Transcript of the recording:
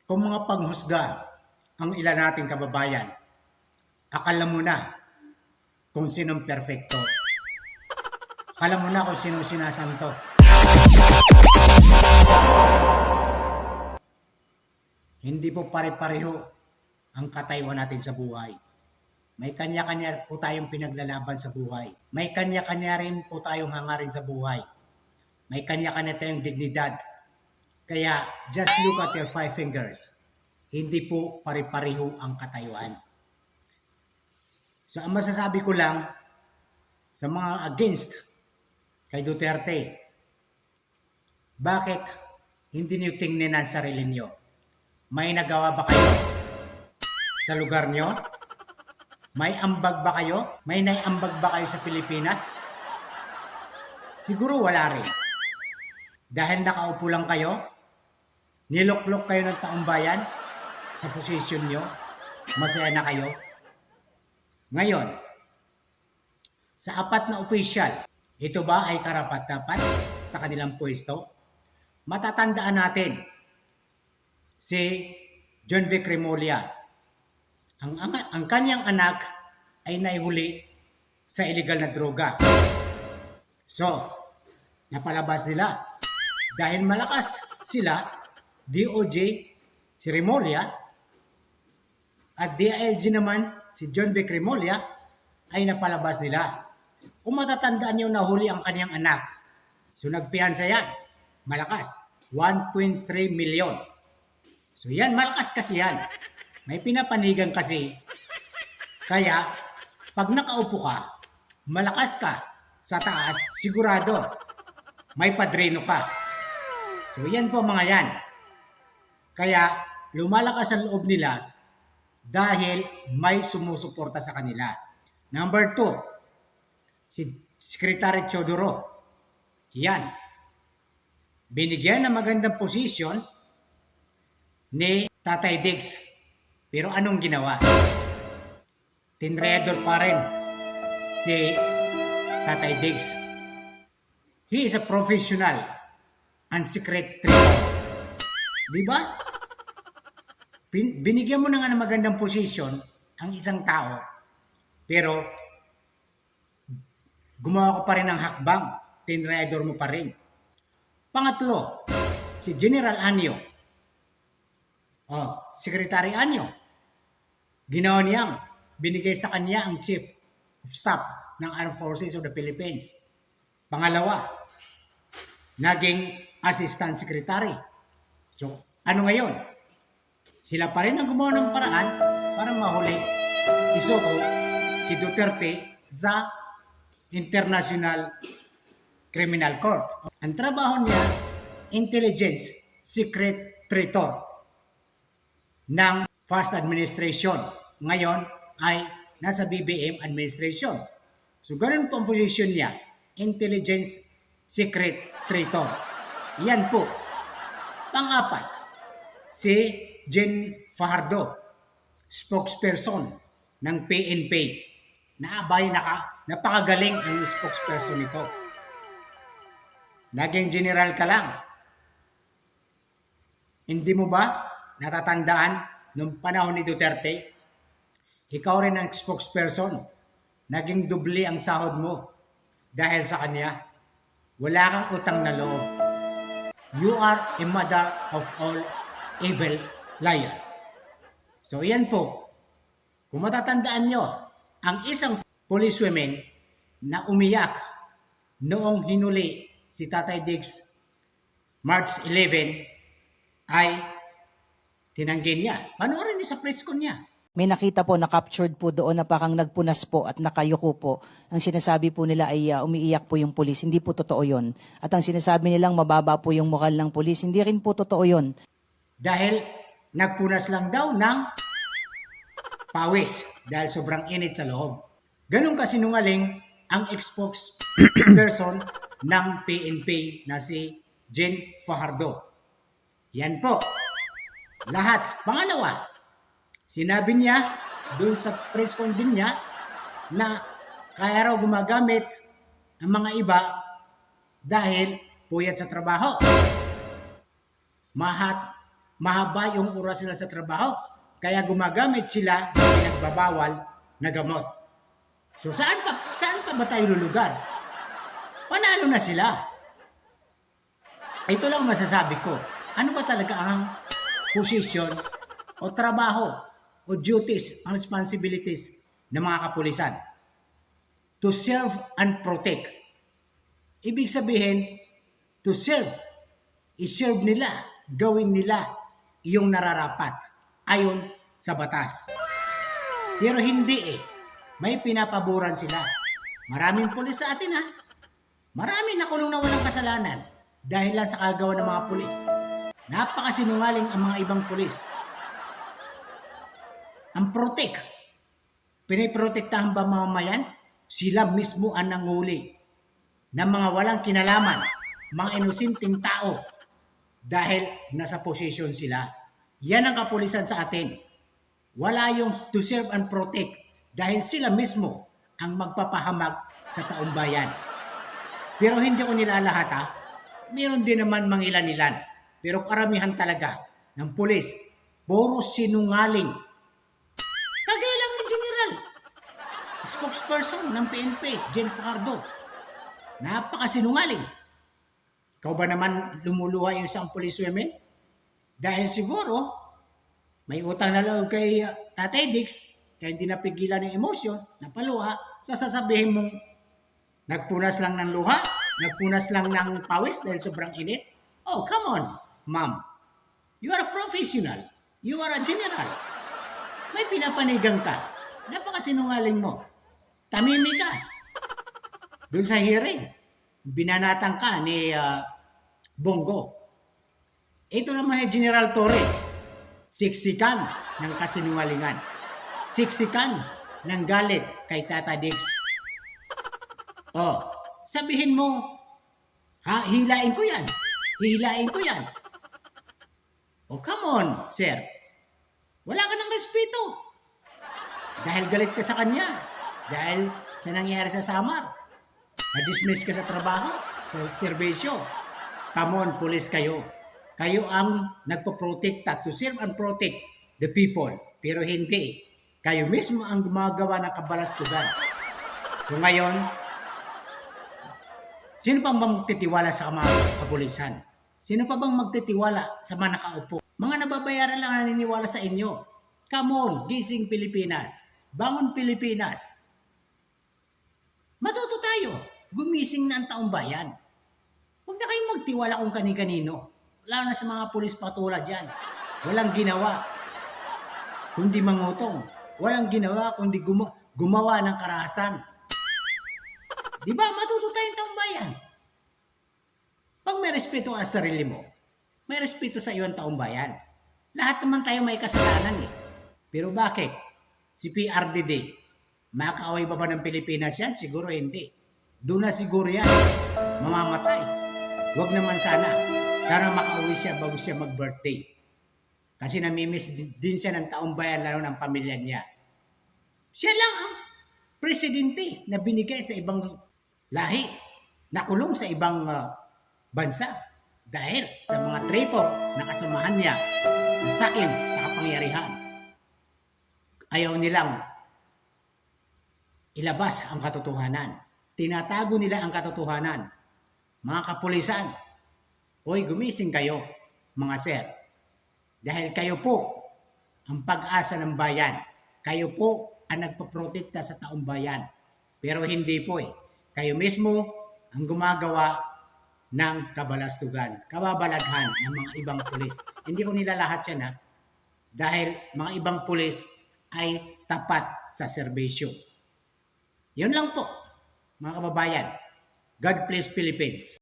Kung mga panghusga ang ilan nating kababayan, akala mo na kung sinong perfecto. Akala mo na kung sinong sinasanto. Hindi po pare-pareho ang katayuan natin sa buhay. May kanya-kanya po tayong pinaglalaban sa buhay. May kanya-kanya rin po tayong hangarin sa buhay. May kanya-kanya tayong dignidad. Kaya, just look at your 5 fingers. Hindi po pare-pareho ang katayuan. So, ang masasabi ko lang sa mga against kay Duterte, bakit hindi niyo tingnan ang sarili niyo? May nagawa ba kayo sa lugar niyo? May ambag ba kayo? May naiambag ba kayo sa Pilipinas? Siguro wala rin. Dahil nakaupo lang kayo, niloklok kayo ng taong bayan sa posisyon nyo, masaya na kayo. Ngayon, sa apat na opisyal, ito ba ay karapat-dapat sa kanilang pwesto? Matatandaan natin si John Vic Remulla. Ang kanyang anak ay naihuli sa illegal na droga. So, napalabas nila. Dahil malakas sila, DOJ, si Remulla, at DILG naman, si John Vic Remulla, ay napalabas nila. Kung matatandaan niyo, nahuli ang kanyang anak. So, nagpiyansa yan. Malakas. 1.3 million. So, yan, malakas kasi yan. May pinapanigan kasi. Kaya, pag nakaupo ka, malakas ka sa taas, sigurado, may padrino ka. So, yan po mga yan. Kaya, lumalakas ang loob nila dahil may sumusuporta sa kanila. Number 2, si Secretary Teodoro. Yan. Binigyan ng magandang posisyon ni Tatay Diggs. Pero anong ginawa? Tinrayador pa rin si Tatay Diggs. He is a professional and secret traitor. Di ba? Binigyan mo na nga ng magandang posisyon ang isang tao, pero gumawa ko pa rin ng hakbang, tinrayador mo pa rin. Pangatlo, si General Anyo. Secretary Anyo. Ginawa niyang binigay sa kanya ang Chief of Staff ng Armed Forces of the Philippines. Pangalawa, naging Assistant Secretary. So, ano ngayon? Sila pa rin ang gumawa ng paraan para mahuli isoko si Duterte sa International Criminal Court. Ang trabaho niya, intelligence, secret traitor ng Fast Administration. Ngayon ay nasa BBM Administration. So, ganun po ang posisyon niya, intelligence, secret traitor. Yan po. Pang-apat, si Jen Fajardo, spokesperson ng PNP. Napakagaling ang spokesperson nito. Naging general ka lang. Hindi mo ba natatandaan nung panahon ni Duterte? Ikaw rin ang spokesperson. Naging dubli ang sahod mo dahil sa kanya. Wala kang utang na loob. You are a mother of all evil liar. So yan po. Kung matatandaan nyo, ang isang policewoman na umiyak noong hinuli si Tatay Diggs March 11 ay tinanggi niya. Panoorin niyo sa press con niya. May nakita po na captured po doon na parang nagpunas po at nakayuko po. Ang sinasabi po nila ay umiiyak po yung pulis. Hindi po totoo yon. At ang sinasabi nilang mababa po yung moral ng pulis. Hindi rin po totoo yon. Dahil nagpunas lang daw ng pawis dahil sobrang init sa loob. Ganun kasinungaling ang spokesperson ng PNP na si Jen Fajardo. Yan po. Lahat. Pangalawa, sinabi niya doon sa press con din niya na kaya raw gumagamit ang mga iba dahil puyat sa trabaho. mahaba yung oras nila sa trabaho. Kaya gumagamit sila ng pinagbabawal na gamot. So saan pa ba tayo lulugar? Panalo na sila. Ito lang masasabi ko. Ano ba talaga ang posisyon o trabaho o duties, ang responsibilities ng mga kapulisan? To serve and protect. Ibig sabihin, to serve. I-serve nila, gawin nila yung nararapat ayon sa batas. Pero hindi May pinapaboran sila. Maraming pulis sa atin Maraming nakulong na walang kasalanan dahil lang sa kagawa ng mga pulis. Napakasinungaling ang mga ibang pulis. Ang protect. Piniprotektahan ba mamamayan? Sila mismo ang nanguli ng mga walang kinalaman, mga inosenteng tao dahil nasa posisyon sila. Yan ang kapulisan sa atin. Wala yung to serve and protect dahil sila mismo ang magpapahamag sa taong bayan. Pero hindi ko nilalahat Meron din naman mangilan-ilan. Pero karamihan talaga ng pulis, puro sinungaling. Kagaya lang ni General, spokesperson ng PNP, Jen Fajardo. Napakasinungaling. Ikaw ba naman lumuluha yung isang police women? Dahil siguro, may utang na loob kay Tatay Dix, kaya hindi napigilan ng emosyon, napaluha, so sasabihin mong nagpunas lang ng luha, nagpunas lang ng pawis dahil sobrang init. Oh, come on, ma'am. You are a professional. You are a general. May pinapanigang ka. Napakasinungaling mo. Tamimi ka. Doon sa hearing, binanatan ka ni Bongo. Ito naman si General Torre. Siksikan ng kasinungalingan. Siksikan ng galit kay Tata Dix. Oh, sabihin mo, hilain ko yan. Hihilain ko yan. Oh, come on, sir. Wala ka ng respeto. Dahil galit ka sa kanya. Dahil sa nangyari sa Samar. Na-dismiss ka sa trabaho, sa serbisyo. Come on, police kayo. Kayo ang nagpo-protect to serve and protect the people. Pero hindi. Kayo mismo ang gumagawa ng kabalastugan. So ngayon, sino pa bang magtitiwala sa mga kapulisan? Sino pa bang magtitiwala sa mga nakaupo? Mga nababayaran lang ang naniniwala sa inyo. Come on, gising Pilipinas. Bangon Pilipinas. Matuto tayo. Gumising na ang taong bayan. Huwag na kayong magtiwala kung kani-kanino. Lalo na sa mga pulis patulad dyan. Walang ginawa kundi mangutong. Walang ginawa kundi gumawa ng karahasan. Di ba? Matuto tayong taong bayan. Pag may respeto ka sa sarili mo, may respeto sa iyo ang taong bayan. Lahat naman tayo may kasalanan Pero bakit? Si PRDD, makaaway ba ng Pilipinas yan? Siguro hindi. Doon na siguro yan. Mamamatay. Huwag naman sana. Sana makauwi siya bago siya mag-birthday. Kasi namimiss din siya ng taong bayan, lalo ng pamilya niya. Siya lang ang presidente na binigay sa ibang lahi, nakulong sa ibang bansa dahil sa mga traitor na kasamahan niya na sakim sa kapangyarihan. Ayaw nilang ilabas ang katotohanan. Tinatago nila ang katotohanan. Mga kapulisan, hoy, gumising kayo, mga sir. Dahil kayo po ang pag-asa ng bayan. Kayo po ang nagpaprotekta sa taong bayan. Pero hindi po Kayo mismo ang gumagawa ng kabalastugan, kababalaghan ng mga ibang pulis. Hindi ko nilalahat yan dahil mga ibang pulis ay tapat sa serbisyo. Yun lang po, mga kababayan. God bless Philippines.